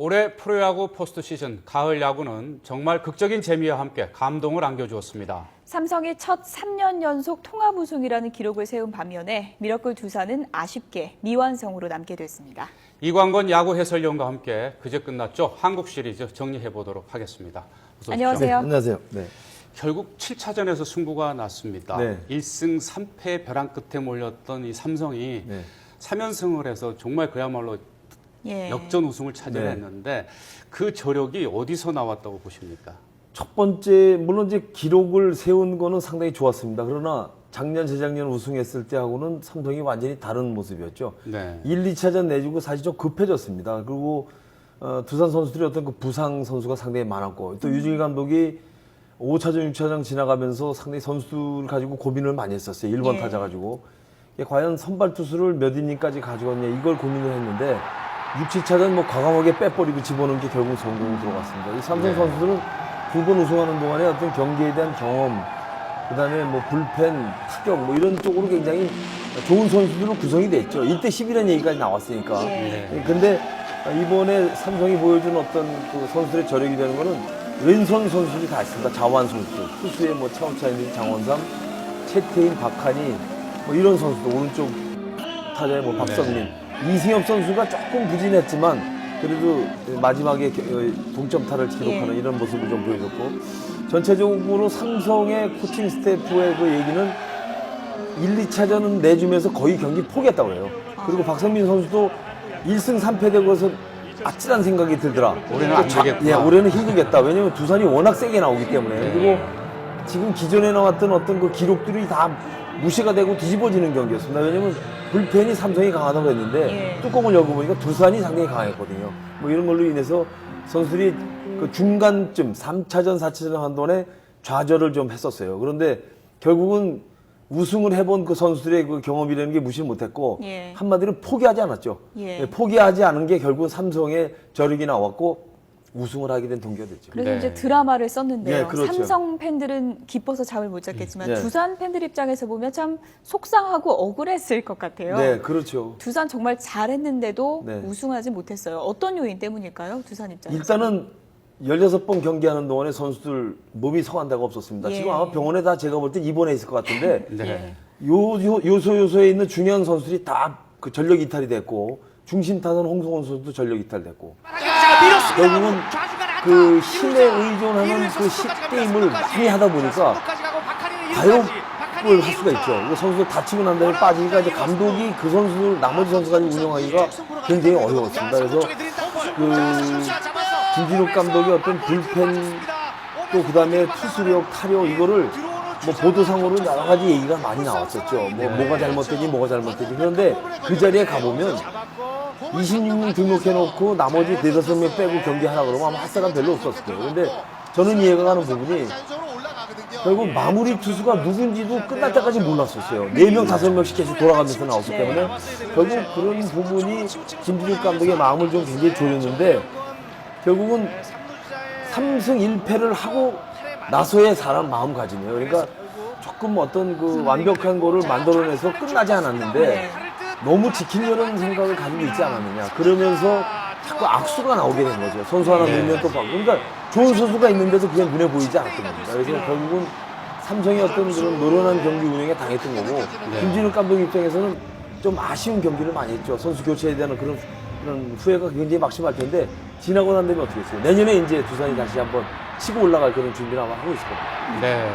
올해 프로야구 포스트 시즌 가을 야구는 정말 극적인 재미와 함께 감동을 안겨주었습니다. 삼성이 첫 3년 연속 통합 우승이라는 기록을 세운 반면에 미러클 두산은 아쉽게 미완성으로 남게 됐습니다. 이광건 야구 해설위원과 함께 그제 끝났죠. 한국 시리즈 정리해 보도록 하겠습니다. 어서 오십시오. 안녕하세요. 네, 안녕하세요. 네. 결국 7차전에서 승부가 났습니다. 네. 1승 3패 벼랑 끝에 몰렸던 이 삼성이 3연승을 해서 정말 그야말로 역전 우승을 차지했는데 그 저력이 어디서 나왔다고 보십니까? 첫 번째 물론 이제 기록을 세운 거는 상당히 좋았습니다. 그러나 작년, 재작년 우승했을 때하고는 삼성이 완전히 다른 모습이었죠. 네. 1, 2차전 내주고 사실 좀 급해졌습니다. 그리고 두산 선수들이 어떤 그 부상 선수가 상당히 많았고 또 유중일 감독이 5차전, 6차전 지나가면서 상당히 선수를 가지고 고민을 많이 했었어요. 1번 타자 가지고. 과연 선발 투수를 몇 이닝까지 가져갔냐 이걸 고민을 했는데 6, 7차전 뭐 과감하게 빼버리고 집어넣은 게 결국 성공으로 들어갔습니다. 이 삼성 선수들은 두 번 우승하는 동안에 어떤 경기에 대한 경험, 그다음에 뭐 불펜, 타격 뭐 이런 쪽으로 굉장히 좋은 선수들로 구성이 됐죠. 이때 10이라는 얘기까지 나왔으니까. 근데 이번에 삼성이 보여준 어떤 그 선수들의 저력이 되는 거는 왼손 선수들이 다 있습니다. 자완 선수들. 투수의 뭐 차우차인, 장원삼, 채태인, 박한이 뭐 이런 선수들. 오른쪽 타자의 뭐 박성민. 이승엽 선수가 조금 부진했지만 그래도 마지막에 동점타를 기록하는 이런 모습을 좀 보여줬고 전체적으로 삼성의 코칭 스태프의 그 얘기는 1, 2차전은 내주면서 거의 경기 포기했다고 해요. 그리고 박성민 선수도 1승 3패 되고 서 아찔한 생각이 들더라. 올해는 안 되겠구나. 올해는 힘들겠다. 왜냐면 두산이 워낙 세게 나오기 때문에. 그리고 지금 기존에 나왔던 어떤 그 기록들이 다 무시가 되고 뒤집어지는 경기였습니다. 왜냐면 불펜이 삼성이 강하다고 했는데 뚜껑을 열어보니까 두산이 상당히 강했거든요. 뭐 이런 걸로 인해서 선수들이 그 중간쯤 3차전, 4차전 한동안에 좌절을 좀 했었어요. 그런데 결국은 우승을 해본 그 선수들의 그 경험이라는 게 무시를 못했고 한마디로 포기하지 않았죠. 포기하지 않은 게 결국은 삼성의 저력이 나왔고 우승을 하게 된 동기가 됐죠. 그래서 이제 드라마를 썼는데요. 네, 그렇죠. 삼성 팬들은 기뻐서 잠을 못 잤겠지만 두산 팬들 입장에서 보면 참 속상하고 억울했을 것 같아요. 네, 그렇죠. 두산 정말 잘했는데도 우승하지 못했어요. 어떤 요인 때문일까요? 두산 입장에서. 일단은 16번 경기하는 동안에 선수들 몸이 성한 데가 없었습니다. 지금 아마 병원에 다 제가 볼 때 입원해 있을 것 같은데 요소에 있는 중요한 선수들이 다 그 전력 이탈이 됐고 중심 타선 홍성훈 선수도 전력 이탈됐고 결국은 그 힘에 의존하는 그 게임을 많이 하다 보니까 과욕을 할 수가 있죠. 선수들 다치고 난 다음에 빠지니까 이제 감독이 그 선수들 나머지 선수까지 운영하기가 굉장히 어려웠습니다. 그래서 그 김진욱 감독이 어떤 불펜 또 그다음에 투수력, 타력 이거를 뭐 보도상으로는 여러 가지 얘기가 많이 나왔었죠. 뭐가 잘못되지. 그런데 그 자리에 가보면 26명 등록해놓고 나머지 4-5명 빼고 경기하라 그러면 아마 할 사람 별로 없었을 거예요. 근데 저는 이해가 가는 부분이 결국 마무리 투수가 누군지도 끝날 때까지 몰랐었어요. 4명, 5명씩 계속 돌아가면서 나왔기 때문에 결국 그런 부분이 김진욱 감독의 마음을 좀 굉장히 졸였는데 결국은 3승 1패를 하고 나서의 사람 마음가짐이에요. 그러니까 조금 어떤 그 완벽한 거를 만들어내서 끝나지 않았는데 너무 지키려는 생각을 가지고 있지 않았느냐. 그러면서 자꾸 악수가 나오게 된 거죠. 선수 하나 넣으면 또 받고. 그러니까 좋은 선수가 있는데도 그게 눈에 보이지 않았던 겁니다. 그래서 결국은 삼성의 어떤 그런 노련한 경기 운영에 당했던 거고 김진욱 감독 입장에서는 좀 아쉬운 경기를 많이 했죠. 선수 교체에 대한 그런 후회가 굉장히 막심할 텐데 지나고 난 다음에 어떻게 했어요? 내년에 이제 두산이 다시 한번 치고 올라갈 그런 준비를 아마 하고 있을 겁니다. 네.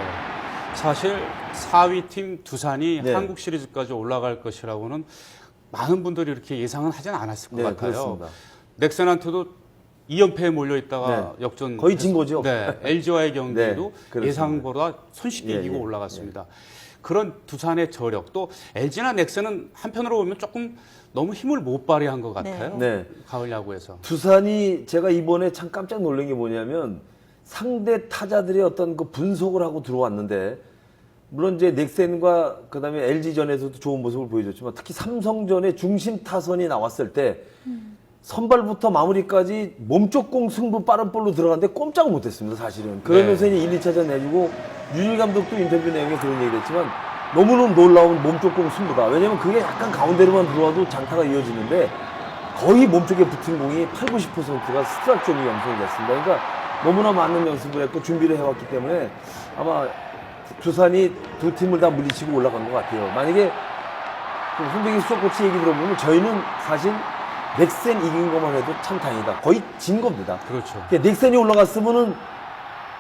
사실 4위 팀 두산이 한국 시리즈까지 올라갈 것이라고는 많은 분들이 이렇게 예상은 하진 않았을 것 같아요. 그렇습니다. 넥센한테도 2연패에 몰려 있다가 역전 거의 진 거죠. 네. LG와의 경기도 그렇습니다. 예상보다 손쉽게 이기고 올라갔습니다. 그런 두산의 저력 또 LG나 넥센은 한편으로 보면 조금 너무 힘을 못 발휘한 것 같아요. 가을 야구에서. 두산이 제가 이번에 참 깜짝 놀란 게 뭐냐면 상대 타자들의 어떤 그 분석을 하고 들어왔는데 물론 이제 넥센과 그다음에 LG전에서도 좋은 모습을 보여줬지만 특히 삼성전에 중심 타선이 나왔을 때 선발부터 마무리까지 몸쪽 공 승부 빠른 볼로 들어갔는데 꼼짝을 못했습니다, 사실은. 그러면서 이제 1, 2차전 내주고 유일 감독도 인터뷰 내용에 그런 얘기를 했지만 너무너무 놀라운 몸쪽 공 승부다. 왜냐면 그게 약간 가운데로만 들어와도 장타가 이어지는데 거의 몸쪽에 붙은 공이 80~90%가 스트라이크 쪽이 연속이 됐습니다. 그러니까 너무나 많은 연습을 했고 준비를 해왔기 때문에 아마 두산이 두 팀을 다 물리치고 올라간 것 같아요. 만약에 손병희 수석 코치 얘기 들어보면 저희는 사실 넥센 이긴 것만 해도 참 다행이다. 거의 진 겁니다. 그렇죠. 그러니까 넥센이 올라갔으면은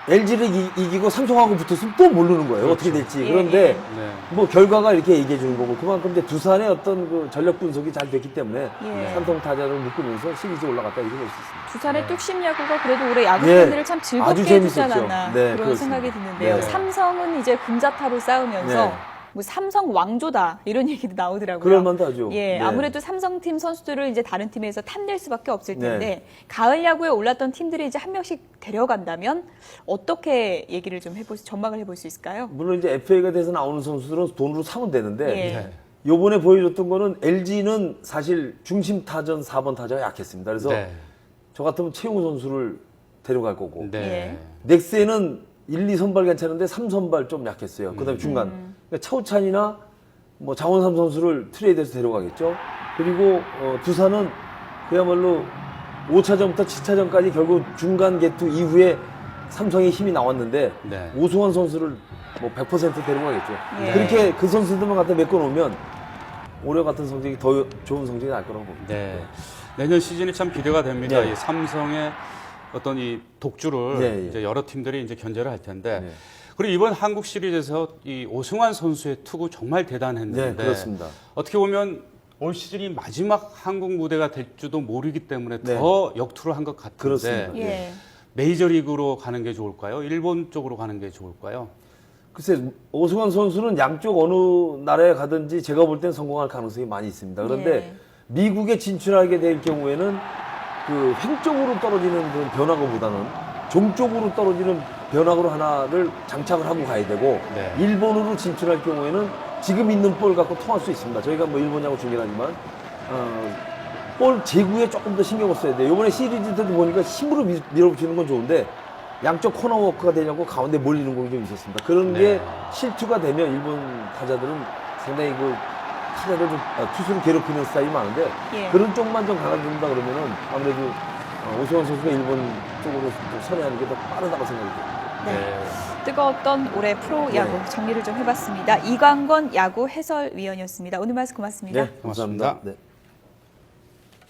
LG를 이기고 삼성하고 붙었으면 또 모르는 거예요. 그렇죠. 어떻게 될지. 예, 그런데 예. 네. 뭐 결과가 이렇게 얘기해 주는 거고 그만큼 이제 두산의 어떤 그 전력 분석이 잘 됐기 때문에 예. 삼성 타자를 묶으면서 시리즈에 올라갔다 이렇게 볼 수 있습니다. 두산의 뚝심 야구가 그래도 올해 야구 예. 팬들을 참 아주 즐겁게 해주지 재밌었죠. 않았나 네, 그런 그렇습니다. 생각이 드는데요. 네. 삼성은 이제 금자타로 싸우면서 네. 뭐 삼성 왕조다 이런 얘기도 나오더라고요. 그럴 만도 하죠. 예, 네. 아무래도 삼성팀 선수들을 이제 다른 팀에서 탐낼 수밖에 없을 텐데 네. 가을 야구에 올랐던 팀들이 이제 한 명씩 데려간다면 어떻게 얘기를 좀 전망을 해볼 수 있을까요? 물론 이제 FA가 돼서 나오는 선수들은 돈으로 사면 되는데 예. 네. 요번에 보여줬던 거는 LG는 사실 중심 타전 4번 타자가 약했습니다. 그래서 네. 저 같으면 최용우 선수를 데려갈 거고 네. 넥센은 1, 2선발 괜찮은데 3선발 좀 약했어요. 그다음에 중간. 그러니까 차우찬이나 뭐 장원삼 선수를 트레이드해서 데려가겠죠. 그리고 두산은 그야말로 5차전부터 7차전까지 결국 중간 개투 이후에 삼성의 힘이 나왔는데 네. 오승환 선수를 뭐 100% 데려가겠죠. 예. 그렇게 그 선수들만 갖다 메꿔놓으면 올해 같은 성적이 더 좋은 성적이 날 거라고 봅니다. 네. 내년 시즌이 참 기대가 됩니다. 네. 이 삼성의 어떤 이 독주를 네, 예. 이제 여러 팀들이 이제 견제를 할 텐데. 네. 그리고 이번 한국 시리즈에서 이 오승환 선수의 투구 정말 대단했는데. 네, 그렇습니다. 어떻게 보면 올 시즌이 마지막 한국 무대가 될지도 모르기 때문에 네. 더 역투를 한 것 같은데. 그렇습니다. 예. 메이저리그로 가는 게 좋을까요? 일본 쪽으로 가는 게 좋을까요? 글쎄 오승환 선수는 양쪽 어느 나라에 가든지 제가 볼 땐 성공할 가능성이 많이 있습니다. 그런데 예. 미국에 진출하게 될 경우에는 그 횡적으로 떨어지는 그런 변화구보다는 종쪽으로 떨어지는 변화구로 하나를 장착을 하고 가야 되고 네. 일본으로 진출할 경우에는 지금 있는 볼 갖고 통할 수 있습니다. 저희가 뭐 일본하고 중계하지만 볼 제구에 조금 더 신경을 써야 돼요. 이번에 시리즈 때도 보니까 힘으로 밀어붙이는 건 좋은데 양쪽 코너 워크가 되냐고 가운데 몰리는 공이 좀 있었습니다. 그런 네. 게 실투가 되면 일본 타자들은 상당히 그 타자를 좀 투수를 괴롭히는 스타일이 많은데 예. 그런 쪽만 좀 강화된다 그러면은 아무래도 오승환 선수가 일본 쪽으로 좀 선회하는 게 더 빠르다고 생각이 듭니다. 네. 뜨거웠던 올해 프로야구 네. 정리를 좀 해봤습니다. 이광건 야구 해설위원이었습니다. 오늘 말씀 고맙습니다. 네, 감사합니다. 고맙습니다. 네.